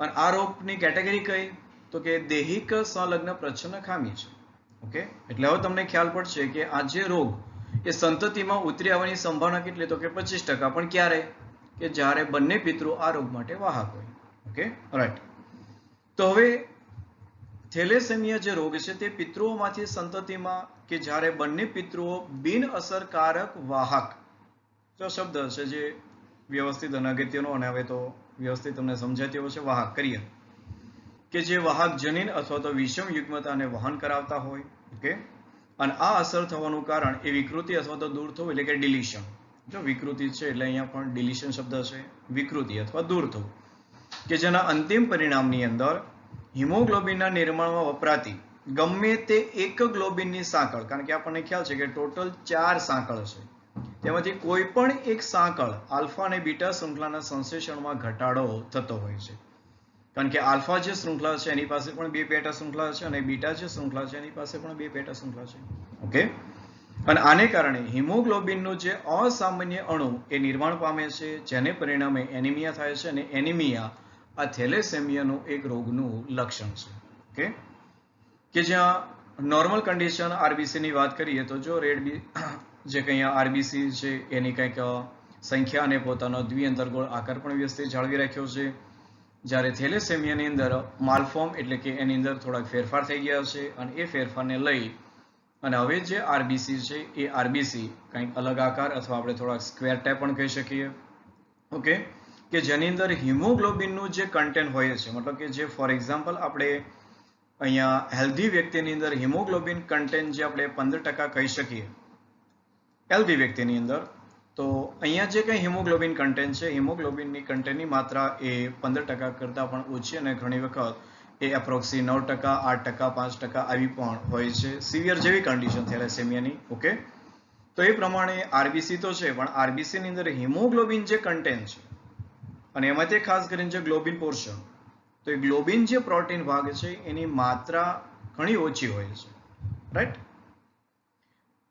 અને આ રોગની કેટેગરી કઈ? તો કે દૈહિક સંલગ્ન પ્રચ્છન્ન ખામી છે. ઓકે, એટલે હવે તમને ખ્યાલ પડશે કે આ જે રોગ એ સંતતિમાં ઉતરી આવવાની સંભાવના કેટલી? તો કે 25%. પણ ક્યારે? કે જ્યારે બંને પિતૃ આ રોગ માટે વાહક હોય. Okay, right. તો હવે થેલેસેમિયા જે રોગ છે તે પિતૃઓમાંથી સંતતિમાં, કે જ્યારે બંને પિતૃઓ બિન અસરકારક વાહક, જો શબ્દ છે જે વ્યવસ્થિત અને અગત્યનો, અને હવે તો વ્યવસ્થિત તમને સમજાય તેવો છે, વાહક કરીએ, કે જે વાહક જનીન અથવા તો વિષમ યુગ્મતાને વહન કરાવતા હોય. ઓકે, અને આ અસર થવાનું કારણ એ વિકૃતિ અથવા તો દૂર થવું, એટલે કે ડિલિશન. જો વિકૃતિ છે એટલે અહીંયા પણ ડિલિશન શબ્દ છે, વિકૃતિ અથવા દૂર થવું, કે જેના અંતિમ પરિણામની અંદર હિમોગ્લોબિનના નિર્માણમાં વપરાતી ગમે તે એક ગ્લોબિનની સાંકળ, કારણ કે આપણને ખ્યાલ છે કે ટોટલ 4 સાંકળ છે, તેમાંથી કોઈ પણ એક સાંકળ આલ્ફા અને બીટા શૃંખલાના સંશ્લેષણમાં ઘટાડો થતો હોય છે. કારણ કે આલ્ફા જે શૃંખલા છે એની પાસે પણ 2 પેટા શૃંખલા છે, અને બીટા જે શૃંખલા છે એની પાસે પણ 2 પેટા શૃંખલા છે. ઓકે, અને આને કારણે હિમોગ્લોબિનનું જે અસામાન્ય અણુ એ નિર્માણ પામે છે, જેને પરિણામે એનિમિયા થાય છે, અને એનિમિયા આ થેલેસેમિયાનું એક રોગનું લક્ષણ છે. ઓકે, કે જ્યાં નોર્મલ કન્ડિશન આરબીસીની વાત કરીએ તો જો રેડ જે કંઈ આરબીસી છે એની કંઈક સંખ્યા અને પોતાનો દ્વિઅંતરગોળ આકાર પણ વ્યવસ્થિત જાળવી રાખ્યો છે. જ્યારે થેલેસેમિયાની અંદર માલફોર્મ એટલે કે એની અંદર થોડાક ફેરફાર થઈ ગયા છે, અને એ ફેરફારને લઈ અને હવે જે આરબીસી છે એ આરબીસી કંઈક અલગ આકાર અથવા આપણે થોડાક સ્ક્વેર ટાઈપ પણ કહી શકીએ. ઓકે, કે જેની અંદર હિમોગ્લોબિનનું જે કન્ટેન્ટ હોય છે, મતલબ કે જે ફોર એક્ઝામ્પલ આપણે અહીંયા હેલ્ધી વ્યક્તિની અંદર હિમોગ્લોબિન કન્ટેન્ટ જે આપણે 15% કહી શકીએ હેલ્ધી વ્યક્તિની અંદર, તો અહીંયા જે કંઈ હિમોગ્લોબિન કન્ટેન્ટ છે, હિમોગ્લોબિનની કન્ટેન્ટની માત્રા એ 15% કરતાં પણ ઓછી, અને ઘણી વખત એ એપ્રોક્સી 9%, 8%, 5% આવી પણ હોય છે, સિવિયર જેવી કન્ડિશન થેલેસેમિયાની. ઓકે, તો એ પ્રમાણે આરબીસી તો છે, પણ આરબીસીની અંદર હિમોગ્લોબિન જે કન્ટેન્ટ છે, અને એમાં તે ખાસ કરીને જે ગ્લોબિન પોર્શન, તો એ ગ્લોબિન જે પ્રોટીન ભાગ છે એની માત્રા ઘણી ઓછી હોય છે. રાઈટ.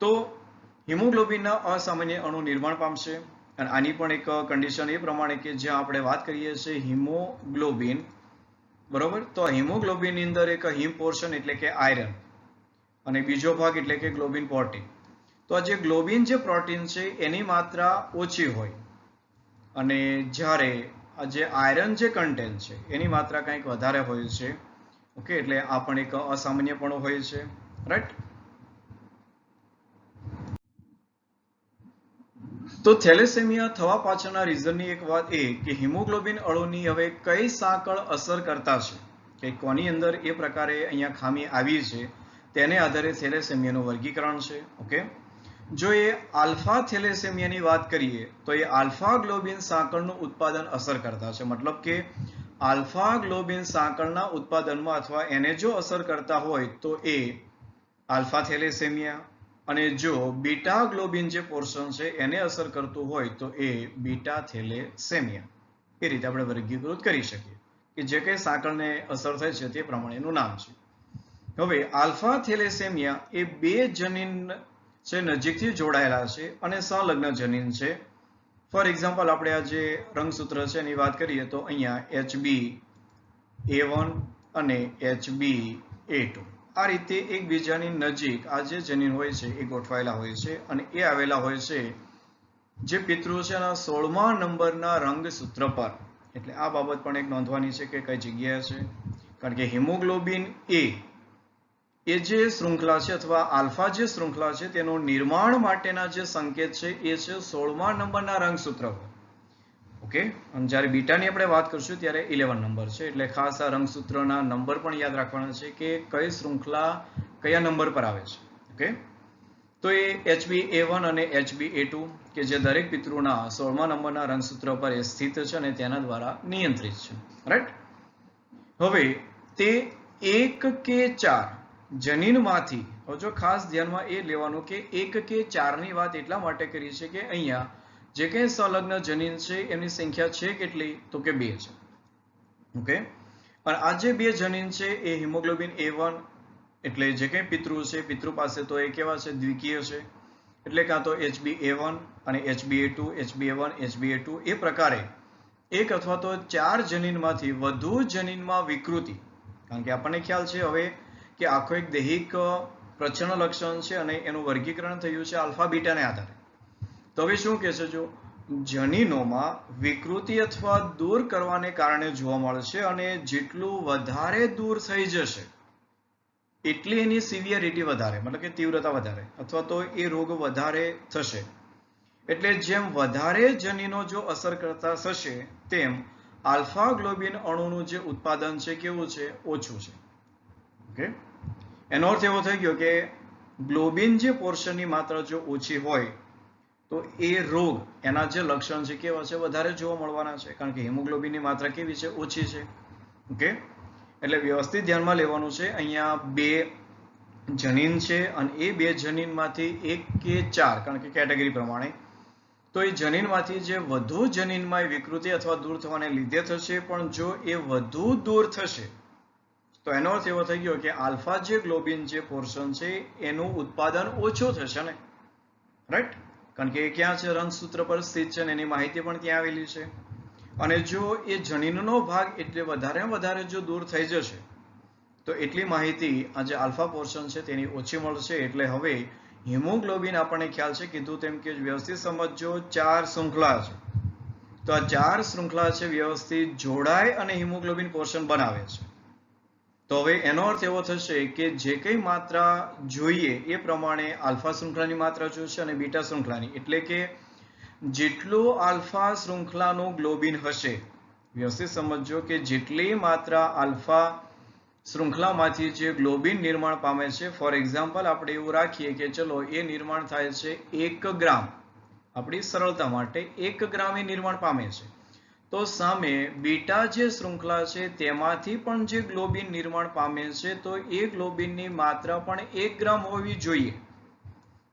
તો હિમોગ્લોબિનના અસામાન્ય અણુ નિર્માણ પામશે, અને આની પણ એક કન્ડિશન એ પ્રમાણે કે જ્યાં આપણે વાત કરીએ છીએ હિમોગ્લોબિન, બરોબર, તો હિમોગ્લોબિનની અંદર એક હિમ પોર્શન એટલે કે આયરન, અને બીજો ભાગ એટલે કે ગ્લોબિન પ્રોટીન. તો આ જે ગ્લોબિન જે પ્રોટીન છે એની માત્રા ઓછી હોય, અને જ્યારે આ જે આયરન જે કન્ટેન્ટ છે એની માત્રા કંઈક વધારે હોય છે. ઓકે, એટલે આ પણ એક અસામાન્યપણું હોય છે. રાઈટ. તો થેલેસેમિયા થવા પાછળના રીઝનની એક વાત એ કે હિમોગ્લોબિન અણુની હવે કઈ સાંકળ અસર કરતા છે કે કોની અંદર એ પ્રકારે અહીંયા ખામી આવી છે તેને આધારે થેલેસેમિયાનું વર્ગીકરણ છે. ઓકે, જો એ આલ્ફા થેલેસેમિયાની વાત કરીએ તો એ આલ્ફા ગ્લોબિન સાંકળનું ઉત્પાદન અસર કરતા છે. મતલબ કે આલ્ફા ગ્લોબિન સાંકળના ઉત્પાદનમાં અથવા એને જો અસર કરતા હોય તો એ આલ્ફા થેલેસેમિયા, અને જો બીટા ગ્લોબિન જે પોર્શન છે એને અસર કરતું હોય તો એ બીટા થેલેસેમિયા. એ રીતે આપણે વર્ગીકૃત કરી શકીએ કે જે કઈ સાંકળને અસર થાય છે તે પ્રમાણેનું નામ છે. હવે આલ્ફા થેલેસેમિયા એ બે જનીન છે નજીકથી જોડાયેલા છે અને સંલગ્ન જનીન છે. ફોર એક્ઝામ્પલ આપણે આ જે રંગસૂત્ર છે એની વાત કરીએ તો અહીંયા HbA1 અને HbA2 આ રીતે એકબીજાની નજીક આ જે જનીન હોય છે એ ગોઠવાયેલા હોય છે અને એ આવેલા હોય છે જે પિતૃ છે એના 16મા નંબરના રંગસૂત્ર પર. એટલે આ બાબત પણ એક નોંધવાની છે કે કઈ જગ્યાએ છે, કારણ કે હિમોગ્લોબિન એ જે શૃંખલા છે અથવા આલ્ફા જે શૃંખલા છે તેનું નિર્માણ માટેના જે સંકેત છે એ છે 16મા નંબરના રંગસૂત્ર પર. ઓકે, અને જ્યારે બીટાની આપણે વાત કરશું ત્યારે 11 નંબર છે. એટલે ખાસ આ રંગસૂત્રના નંબર પણ યાદ રાખવાના છે કે કઈ શૃંખલા કયા નંબર પર આવે છે. ઓકે, તો એ HbA1 અને HbA2 કે જે દરેક પિતૃના 16મા નંબરના રંગસૂત્ર પર એ સ્થિત છે અને તેના દ્વારા નિયંત્રિત છે. રાઈટ. હવે તે 1 કે 4 જનીનમાંથી, જો ખાસ ધ્યાનમાં એ લેવાનું કે 1 કે 4 ની વાત એટલા માટે કરી છે કે અહીંયા જે કંઈ સંલગ્ન જનીન છે એમની સંખ્યા છે કેટલી, તો કે 2 છે. ઓકે, અને આ જે 2 જનીન છે એ હિમોગ્લોબિન A1 એટલે જે કંઈ પિતૃ છે, પિતૃ પાસે તો એ કેવા છે, દ્વિકીય છે. એટલે કાં તો HbA1 અને HbA2, HbA1, HbA2 એ પ્રકારે એક અથવા તો 4 જનીનમાંથી વધુ જનીનમાં વિકૃતિ. કારણ કે આપણને ખ્યાલ છે હવે કે આખો એક દૈહિક પ્રચ્છન્ન લક્ષણ છે અને એનું વર્ગીકરણ થયું છે આલ્ફા બીટાને આધારે. તો હવે શું કહે છે, જો જનીનોમાં વિકૃતિ અથવા દૂર કરવાને કારણે જોવા મળશે અને જેટલું વધારે દૂર થઈ જશે એટલી એની સિવિયરિટી વધારે, મતલબ કે તીવ્રતા વધારે અથવા તો એ રોગ વધારે થશે. એટલે જેમ વધારે જનીનો જો અસર કરતા થશે તેમ આલ્ફા ગ્લોબિન અણુનું જે ઉત્પાદન છે કેવું છે, ઓછું છે. ઓકે, એનો અર્થ એવો થઈ ગયો કે ગ્લોબિન જે પોર્શનની માત્રા જો ઓછી હોય તો એ રોગ એના જે લક્ષણ છે કેવા છે, વધારે જોવા મળવાના છે. કારણ કે હિમોગ્લોબિનની માત્રા કેવી છે, ઓછી છે. ઓકે, એટલે વ્યવસ્થિત ધ્યાનમાં લેવાનું છે. અહીંયા 2 જનીન છે અને એ 2 જનીનમાંથી 1 કે 4, કારણ કે કેટેગરી પ્રમાણે, તો એ જનીનમાંથી જે વધુ જનીનમાં વિકૃતિ અથવા દૂર થવાને લીધે થશે. પણ જો એ વધુ દૂર થશે તો એનો અર્થ એવો થઈ ગયો કે આલ્ફા જે ગ્લોબિન જે પોર્શન છે એનું ઉત્પાદન ઓછું થશે ને. રાઈટ, કારણ કે એ ક્યાં છે, રંગસૂત્ર પર સ્થિત છે અને એની માહિતી પણ ત્યાં આવેલી છે. અને જો એ જનીનનો ભાગ એટલે વધારે જો દૂર થઈ જશે તો એટલી માહિતી આ જે આલ્ફા પોર્શન છે તેની ઓછી મળશે. એટલે હવે હિમોગ્લોબિન આપણને ખ્યાલ છે, કીધું તેમ કે વ્યવસ્થિત સમજો 4 શૃંખલા છે. તો આ 4 શૃંખલા છે વ્યવસ્થિત જોડાય અને હિમોગ્લોબિન પોર્શન બનાવે છે. તો હવે એનો અર્થ એવો થશે કે જે કઈ માત્રા જોઈએ એ પ્રમાણે આલ્ફા શૃંખલાની માત્રા જોશે અને બીટા શૃંખલાની. એટલે કે જેટલું આલ્ફા શૃંખલાનું ગ્લોબિન હશે, વ્યવસ્થિત સમજો કે જેટલી માત્રા આલ્ફા શૃંખલામાંથી જે ગ્લોબિન નિર્માણ પામે છે, ફોર એક્ઝામ્પલ આપણે એવું રાખીએ કે ચલો એ નિર્માણ થાય છે 1 ગ્રામ, આપણી સરળતા માટે 1 ગ્રામ એ નિર્માણ પામે છે. તો સામે બીટા જે શૃંખલા છે તેમાંથી પણ જે ગ્લોબિન નિર્માણ પામે છે તો એ ગ્લોબિનની માત્રા પણ 1 ગ્રામ હોવી જોઈએ.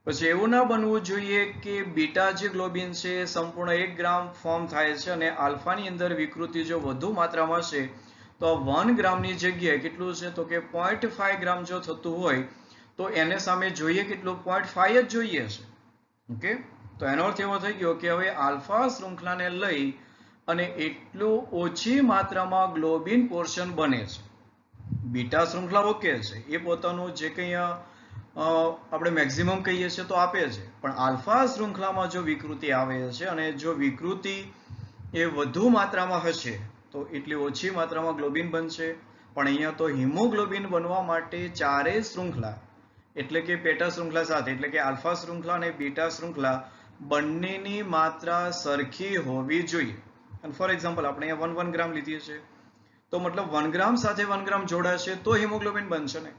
પછી એવું ના બનવું જોઈએ કે બીટા જે ગ્લોબિન છે સંપૂર્ણ 1 ગ્રામ ફોર્મ થાય છે અને આલ્ફાની અંદર વિકૃતિ જો વધુ માત્રામાં છે તો 1 ગ્રામની જગ્યાએ કેટલું છે, તો કે 0.5 ગ્રામ જો થતું હોય તો એને સામે જોઈએ કેટલું, 0.5 જ જોઈએ છે. ઓકે, તો એનો અર્થ એવો થઈ ગયો કે હવે આલ્ફા શૃંખલાને લઈ અને એટલું ઓછી માત્રામાં ગ્લોબિન પોર્શન બને છે. બીટા શૃંખલા ઓકે છે, એ પોતાનું જે કંઈ આપણે મેક્સિમમ કહીએ છીએ તો આપે છે. પણ આલ્ફા શૃંખલામાં જો વિકૃતિ આવે છે અને જો વિકૃતિ એ વધુ માત્રામાં હશે તો એટલી ઓછી માત્રામાં ગ્લોબિન બનશે. પણ અહીંયા તો હિમોગ્લોબિન બનવા માટે 4 શૃંખલા એટલે કે પેટા શૃંખલા સાથે એટલે કે આલ્ફા શૃંખલા અને બીટા શૃંખલા બંનેની માત્રા સરખી હોવી જોઈએ. અને ફોર એક્ઝામ્પલ આપણે અહીંયા 1 ગ્રામ લીધી છે, તો મતલબ 1 ગ્રામ સાથે 1 ગ્રામ જોડાશે તો હિમોગ્લોબિન બનશે ને.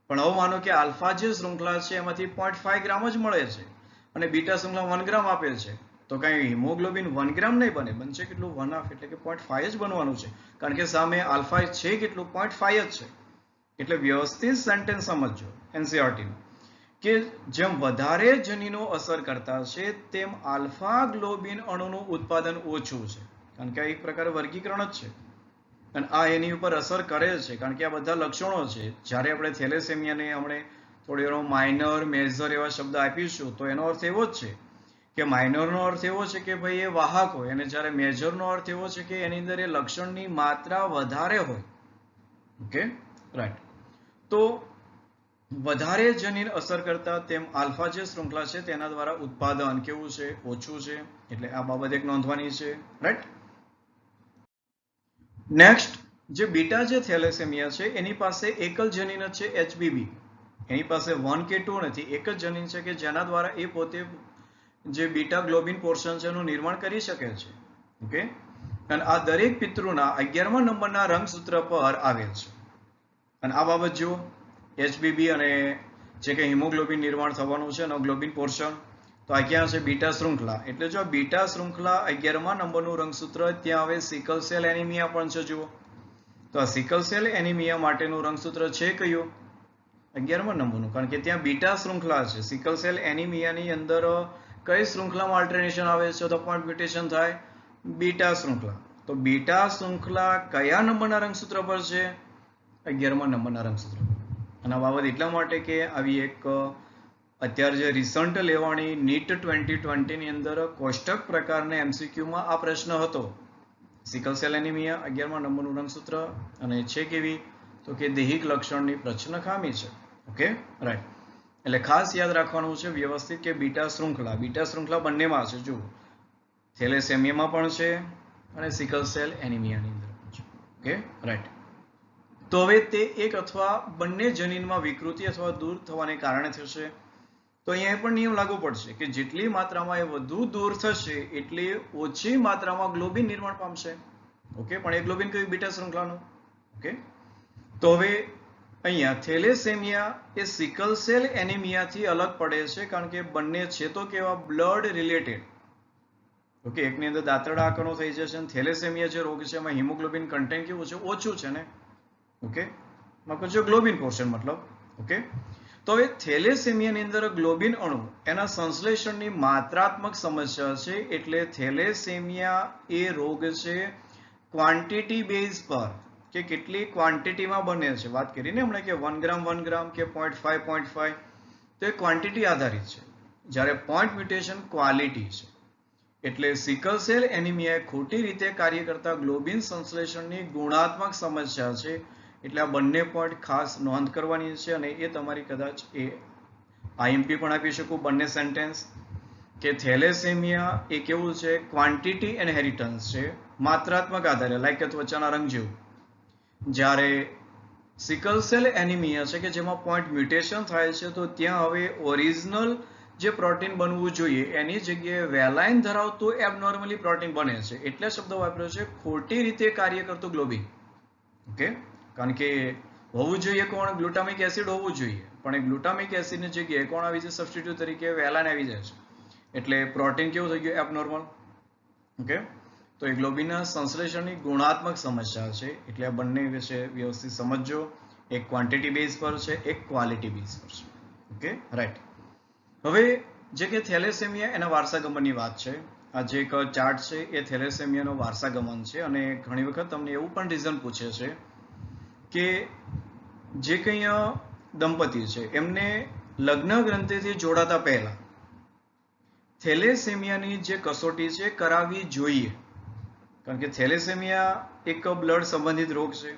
પણ હવે માનો કે આલ્ફા જે શૃંખલા છે એમાંથી 0.5 ગ્રામ જ મળે છે અને બીટા શૃંખલા 1 ગ્રામ આપે છે, તો કઈ હિમોગ્લોબિન 1 ગ્રામ નહીં બને, બનશે કેટલું 1/2, એટલે કે 0.5 જ બનવાનું છે, કારણ કે સામે આલ્ફા છે કેટલું 0.5 જ છે. એટલે વ્યવસ્થિત સેન્ટેન્સ સમજજો એનસીઆરટી નું, કે જેમ વધારે જનીનો અસર કરતા છે તેમ આલ્ફા ગ્લોબિન અણુનું ઉત્પાદન ઓછું છે, કારણ કે આ એક પ્રકારે વર્ગીકરણ જ છે અને આ એની ઉપર અસર કરે છે, કારણ કે આ બધા લક્ષણો છે. જ્યારે આપણે થેલેસેમિયાને આપણે થોડી વાર માઇનર મેજર એવા શબ્દ આપીશું તો એનો અર્થ એવો જ છે કે માઇનરનો અર્થ એવો છે કે ભાઈ એ વાહક હોય, અને જ્યારે મેજરનો અર્થ એવો છે કે એની અંદર એ લક્ષણની માત્રા વધારે હોય. Okay, right. તો વધારે જનીન અસર કરતા તેમ આલ્ફા જે શૃંખલા છે તેના દ્વારા ઉત્પાદન કેવું છે, ઓછું છે. એટલે આ બાબત એક નોંધવાની છે, રાઈટ. નેક્સ્ટ, જે બીટા જે થેલેસેમિયા છે એની પાસે એકલ જનીન જ છે HBB. એની પાસે 1 કે 2 નથી, એક જ જનીન છે કે જેના દ્વારા એ પોતે જે બીટા ગ્લોબિન પોર્શન છે એનું નિર્માણ કરી શકે છે. ઓકે, અને આ દરેક પિતૃના 11મા નંબરના રંગસૂત્ર પર આવેલ છે. અને આ બાબત જુઓ, HBB અને જે કે હિમોગ્લોબિન નિર્માણ થવાનું છે એનો ગ્લોબિન પોર્શન, તો આ ક્યાં છે? બીટા શૃંખલા. એટલે જો બીટા શૃંખલા 11મા નંબરનું રંગસૂત્ર, ત્યાં હવે સિકલ સેલ એનિમિયા પણ છે. જુઓ તો આ સિકલ સેલ એનિમિયા માટેનું રંગસૂત્ર છે કયું? 11મા નંબરનું, કારણ કે ત્યાં બીટા શૃંખલા છે. સિકલ સેલ એનિમિયાની અંદર કઈ શૃંખલામાં અલ્ટરનેશન આવે છે તો પોઈન્ટ મ્યુટેશન થાય? બીટા શૃંખલા. તો બીટા શૃંખલા કયા નંબરના રંગસૂત્ર પર છે? 11મા નંબરના રંગસૂત્ર પર. અને આ બાબત એટલા માટે કે આવી એક અત્યારે જે રિસન્ટ લેવાણી નીટ 2020 ની અંદર કોષ્ટક પ્રકારને MCQમાં આ પ્રશ્ન હતો. સિકલ સેલ એનિમિયા 11મા નંબરનું રંગસૂત્ર, અને છે કેવી? તો કે દૈહિક લક્ષણની પ્રચ્છન્ન ખામી છે. Okay, right. એટલે ખાસ યાદ રાખવાનું છે વ્યવસ્થિત કે બીટા શૃંખલા બંનેમાં છે. જુઓ, થેલેસેમિયામાં પણ છે અને સિકલ સેલ એનિમિયાની અંદર પણ છે. Okay, right. તો હવે તે એક અથવા બંને જનીનમાં વિકૃતિ અથવા દૂર થવાને કારણે થશે. તો અહીંયા પણ નિયમ લાગુ પડશે કે જેટલી માત્રામાં એ વધુ દૂર થશે એટલી ઓછી માત્રામાં ગ્લોબિન નિર્માણ પામશે. ઓકે, પણ એ ગ્લોબિન કયું? બીટા શૃંખલાનું. ઓકે, તો હવે અહીંયા થેલેસેમિયા એ સિકલ સેલ એનિમિયાથી અલગ પડે છે, કારણ કે બંને છે તો કેવા? Blood related. ઓકે, એકની અંદર દાંતરડા આકારનો થઈ જશે, અને થેલેસેમિયા જે રોગ છે એમાં હિમોગ્લોબિન કન્ટેન્ટ કેવું છે? ઓછું છે ને. ઓકે, જો ગ્લોબિન પોર્શન મતલબ. ઓકે, તો હવે થેલેસેમિયાની અંદર ગ્લોબિન અણુ એના સંશ્લેષણની માત્રાત્મક સમસ્યા છે. એટલે થેલેસેમિયા એ રોગ છે ક્વોન્ટિટી બેઝ પર, કે કેટલી ક્વોન્ટિટીમાં બને છે. વાત કરીને હમણાં કે 1 ગ્રામ કે 0.5 તો એ ક્વોન્ટિટી આધારિત છે, જ્યારે પોઈન્ટ મ્યુટેશન ક્વોલિટી છે. એટલે સિકલ સેલ એનિમિયા ખોટી રીતે કાર્ય કરતા ગ્લોબિન સંશ્લેષણની ગુણાત્મક સમસ્યા છે. એટલે આ બંને પોઈન્ટ ખાસ નોંધ કરવાની છે, અને એ તમારી કદાચ એ IMP પણ આપી શકું બંને સેન્ટેન્સ, કે થેલેસેમિયા એ કેવું છે? ક્વોન્ટિટી ઇનહેરિટન્સ છે, માત્રાત્મક આધારે, લાયક ત્વચાના રંગ જેવું. જ્યારે સિકલ સેલ એનિમિયા છે કે જેમાં પોઈન્ટ મ્યુટેશન થાય છે, તો ત્યાં હવે ઓરિજિનલ જે પ્રોટીન બનવું જોઈએ એની જગ્યાએ વેલાઇન ધરાવતું એબનોર્મલી પ્રોટીન બને છે. એટલે શબ્દ વાપર્યો છે ખોટી રીતે કાર્ય કરતું ગ્લોબિન. ઓકે, કારણ કે હોવું જોઈએ કોણ? ગ્લુટામિક એસિડ હોવું જોઈએ, પણ એ ગ્લુટામિક એસિડની જગ્યાએ કોણ આવી છે? સબસ્ટિટ્યુટ તરીકે વેલાઇન આવી જાય છે. એટલે પ્રોટીન કેવું થઈ ગયું? એબનોર્મલ. ઓકે, તો એ ગ્લોબિનના સંશ્લેષણની ગુણાત્મક સમસ્યા છે. એટલે આ બંને વિશે વ્યવસ્થિત સમજજો. એક ક્વોન્ટિટી બેઝ પર છે, એક ક્વોલિટી બેઝ પર છે. Okay, right. હવે જે કે થેલેસેમિયા એના વારસાગમનની વાત છે. આ જે એક ચાર્ટ છે એ થેલેસેમિયાનો વારસાગમન છે, અને ઘણી વખત તમને એવું પણ રીઝન પૂછે છે કે જે કંઈ દંપતી છે એમને લગ્ન ગ્રંથિથી જોડાતા પહેલા થેલેસેમિયાની જે કસોટી છે કરાવવી જોઈએ, કારણ કે થેલેસેમિયા એક બ્લડ સંબંધિત રોગ છે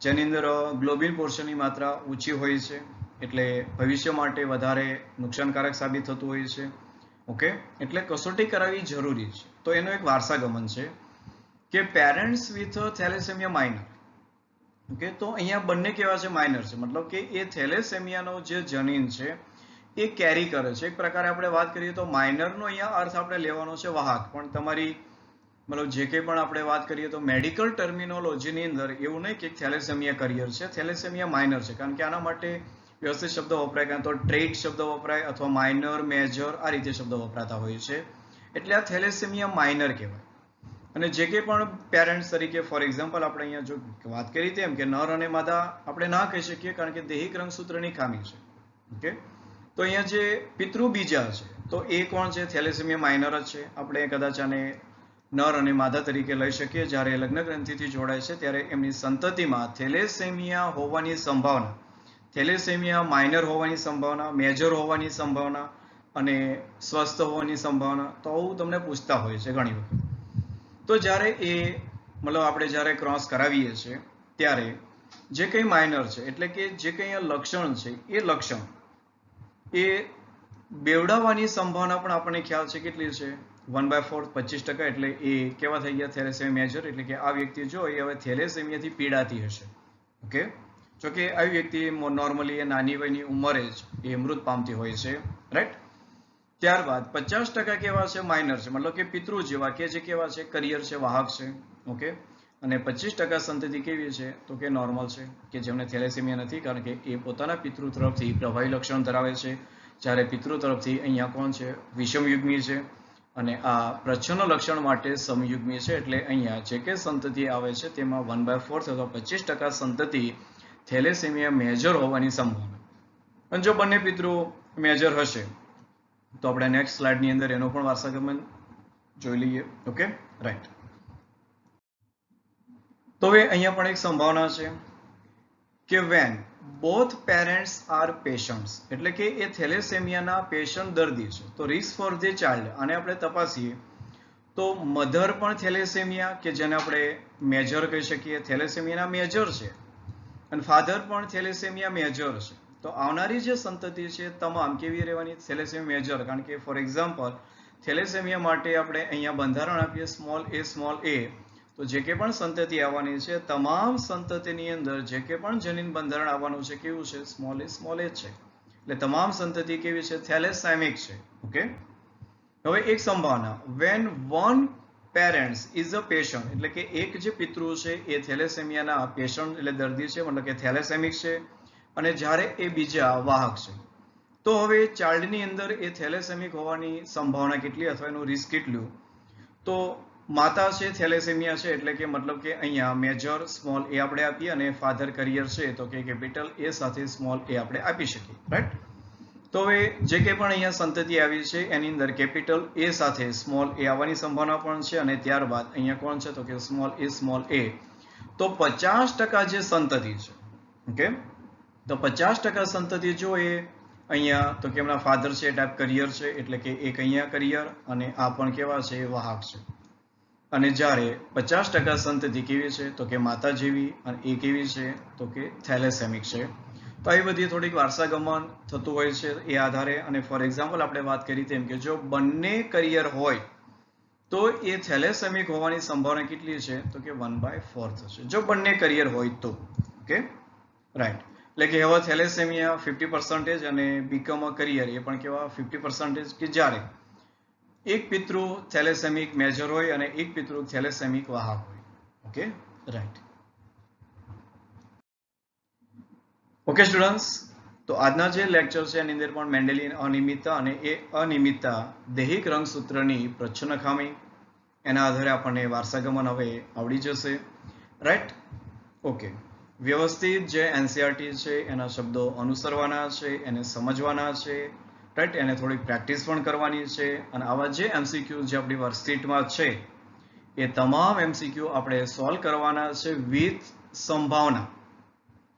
જેની અંદર ગ્લોબિન પોર્શનની માત્રા ઓછી હોય છે. એટલે ભવિષ્ય માટે વધારે નુકસાનકારક સાબિત થતું હોય છે. ઓકે, એટલે કસોટી કરાવવી જરૂરી છે. તો એનો એક વારસાગમન છે કે parents with thalassemia minor. Okay, તો અહીંયા બંને કેવા છે? માઇનર છે. મતલબ કે એ થેલેસેમિયાનો જે જનીન છે એ કેરી કરે છે. એક પ્રકારે આપણે વાત કરીએ તો માઇનરનો અહીંયા અર્થ આપણે લેવાનો છે વાહક, પણ તમારી મતલબ જે કંઈ પણ આપણે વાત કરીએ તો મેડિકલ ટર્મિનોલોજીની અંદર એવું નહીં કે થેલેસેમિયા કરિયર છે, થેલેસેમિયા માઇનર છે, કારણ કે આના માટે વ્યવસ્થિત શબ્દ વપરાય, કાં તો ટ્રેટ શબ્દ વપરાય અથવા માઇનર, મેજર આ રીતે શબ્દ વપરાતા હોય છે. એટલે આ થેલેસેમિયા માઇનર કહેવાય. અને જે કંઈ પણ પેરેન્ટ્સ તરીકે ફોર એક્ઝામ્પલ આપણે અહીંયા જો વાત કરી તેમ કે નર અને માદા આપણે ના કહી શકીએ, કારણ કે દૈહિક રંગસૂત્રની ખામી છે. ઓકે, તો અહીંયા જે પિતૃ બીજા છે તો એ કોણ છે? થેલેસેમિયા માઇનર જ છે. આપણે કદાચ આને નર અને માદા તરીકે લઈ શકીએ. જ્યારે લગ્ન ગ્રંથિથી જોડાય છે ત્યારે એમની સંતતિમાં થેલેસેમિયા હોવાની સંભાવના, થેલેસેમિયા માઇનર હોવાની સંભાવના, મેજર હોવાની સંભાવના અને સ્વસ્થ હોવાની સંભાવના, તો આવું તમને પૂછતા હોય છે ઘણી વખત. તો જ્યારે એ મતલબ આપણે જ્યારે ક્રોસ કરાવીએ છીએ ત્યારે જે કંઈ માઇનર છે એટલે કે જે કંઈ લક્ષણ છે એ લક્ષણ એ બેવડાવવાની સંભાવના પણ આપણને ખ્યાલ છે કેટલી છે? 1/4 25%. એટલે એ કેવા થઈ ગયા? Thalassemia major. એટલે કે આ વ્યક્તિ જો એ હવે થેલેસેમિયાથી પીડાતી હશે. ઓકે, જો કે આવી વ્યક્તિ નોર્મલી એ નાની વયની ઉંમરે જ એ મૃત પામતી હોય છે, રાઈટ. ત્યારબાદ 50% કેવા છે? માઇનર છે, મતલબ કે પિતૃ જેવા કે જે કેવા છે? કરિયર છે, વાહક છે. ઓકે, અને 25% સંતતિ કેવી છે? તો કે નોર્મલ છે, કે જેમને થેલેસેમિયા નથી, કારણ કે એ પોતાના પિતૃ તરફથી પ્રભાવી લક્ષણ ધરાવે છે. જ્યારે પિતૃ તરફથી અહીંયા કોણ છે? વિષમયુગ્મી છે. અને આ પ્રચ્છન્ન લક્ષણ માટે સમયુગ્મી છે. એટલે અહીંયા જે કે સંતતિ આવે છે તેમાં 1/4 અથવા 25% સંતતિ થેલેસેમિયા મેજર હોવાની સંભાવના. અને જો બંને પિતૃ મેજર હશે તો આપણે નેક્સ્ટ સ્લાઇડની અંદર એનો પણ વારસાગમન જોઈ લઈએ. Okay, right. તો હવે અહીંયા પણ એક સંભાવના છે કે when both parents are patients, એટલે કે એ થેલેસેમિયાના પેશન્ટ દર્દી છે, તો રિસ્ક ફોર ધી ચાઇલ્ડ. આને આપણે તપાસીએ તો મધર પણ થેલેસેમિયા, કે જેને આપણે મેજર કહી શકીએ, થેલેસેમિયાના મેજર છે, અને ફાધર પણ થેલેસેમિયા મેજર છે. તો આવનારી જે સંતતિ છે તમામ કેવી રહેવાની? Thalassemia major. કારણ કે ફોર એક્ઝામ્પલ થેલેસેમિયા માટે આપણે અહીંયા બંધારણ આપીએ સ્મોલ a, તો જે કે પણ સંતતિ આવવાની છે તમામ સંતતિની અંદર જે કે પણ જનીન બંધારણ આવવાનું છે કેવું છે? સ્મોલ a છે. એટલે તમામ સંતતિ કેવી છે? થેલેસેમિક છે. ઓકે, હવે એક સંભાવના, when one parents is a patient, એટલે કે એક જે પિતૃ છે એ થેલેસેમિયાના પેશન્ટ એટલે દર્દી છે, મતલબ કે થેલેસેમિક છે, અને જ્યારે એ બીજા વાહક છે, તો હવે ચાઇલ્ડની અંદર એ થેલેસેમિક હોવાની સંભાવના કેટલી અથવા એનું રિસ્ક કેટલું? તો માતા છે થેલેસેમિયા છે, એટલે કે મતલબ કે અહીંયા મેજર સ્મોલ a આપણે આપીએ, અને ફાધર કરિયર છે તો કે કેપિટલ A સાથે સ્મોલ a આપણે આપી શકીએ, રાઈટ. તો હવે જે કંઈ પણ અહીંયા સંતતિ આવી છે એની અંદર કેપિટલ A સાથે સ્મોલ a આવવાની સંભાવના પણ છે, અને ત્યારબાદ અહીંયા કોણ છે? તો કે સ્મોલ a. તો 50% જે સંતતિ છે, ઓકે, તો 50% સંતતિ જો એ અહીંયા તો કે એમના ફાધર છે ટાઈપ કરિયર છે, એટલે કે એક અહીંયા કરિયર અને આ પણ કેવા છે? વાહક છે. અને જ્યારે 50% સંતતિ કેવી છે? તો કે માતા જેવી, અને એ કેવી છે? તો કે થેલેસેમિક છે. તો આવી બધી થોડીક વારસાગમન થતું હોય છે એ આધારે. અને ફોર એક્ઝામ્પલ આપણે વાત કરી તેમ કે જો બંને કરિયર હોય તો એ થેલેસેમિક હોવાની સંભાવના કેટલી છે? તો કે 1/4 થશે, જો બંને કરિયર હોય તો. Okay, right. એટલે કે હવે થેલેસેમિયા 50% અને બીકમ અ કરિયર એ પણ કેવા? 50%, કે જ્યારે એક પિતૃ થેલેસેમિક મેજર હોય અને એક પિતૃ થેલેસેમિક વાહક હોય. Okay, right. ઓકે સ્ટુડન્ટ્સ, તો આજના જે લેક્ચર છે એની અંદર પણ મેન્ડેલિયન અનિયમિતતા અને એ અનિયમિતતા દૈહિક રંગસૂત્રની પ્રચ્છન્ન ખામી, એના આધારે આપણને વારસાગમન હવે આવડી જશે, રાઈટ. ઓકે, વ્યવસ્થિત જે એનસીઆરટી છે એના શબ્દો અનુસરવાના છે, એને સમજવાના છે, રાઈટ. એને થોડીક પ્રેક્ટિસ પણ કરવાની છે, અને આવા જે એમસીક્યુ જે આપણી વર્કશીટમાં છે એ તમામ એમસીક્યુ આપણે સોલ્વ કરવાના છે વિથ સંભાવના.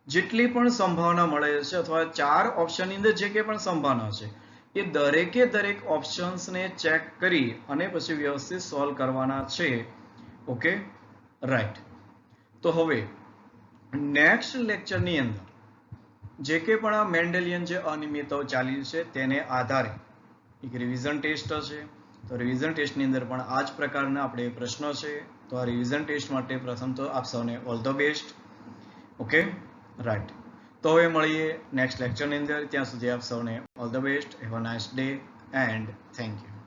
જેટલી પણ સંભાવના મળે છે અથવા 4 ઓપ્શનની અંદર જે કે પણ સંભાવના છે એ દરેકે દરેક ઓપ્શન્સને ચેક કરી અને પછી વ્યવસ્થિત સોલ્વ કરવાના છે. Okay, right. તો હવે નેક્સ્ટ લેક્ચરની અંદર જે કે પણ આ મેન્ડેલિયન જે અનિયમિતતાઓ ચાલી છે તેને આધારે એક રિવિઝન ટેસ્ટ હશે. તો રિવિઝન ટેસ્ટની અંદર પણ આ જ પ્રકારના આપણે પ્રશ્નો છે. તો આ રિવિઝન ટેસ્ટ માટે પ્રથમ તો આપ સૌને all the best. Okay, right. તો હવે મળીએ નેક્સ્ટ લેક્ચરની અંદર. ત્યાં સુધી આપ સૌને all the best. Have a nice day and thank you.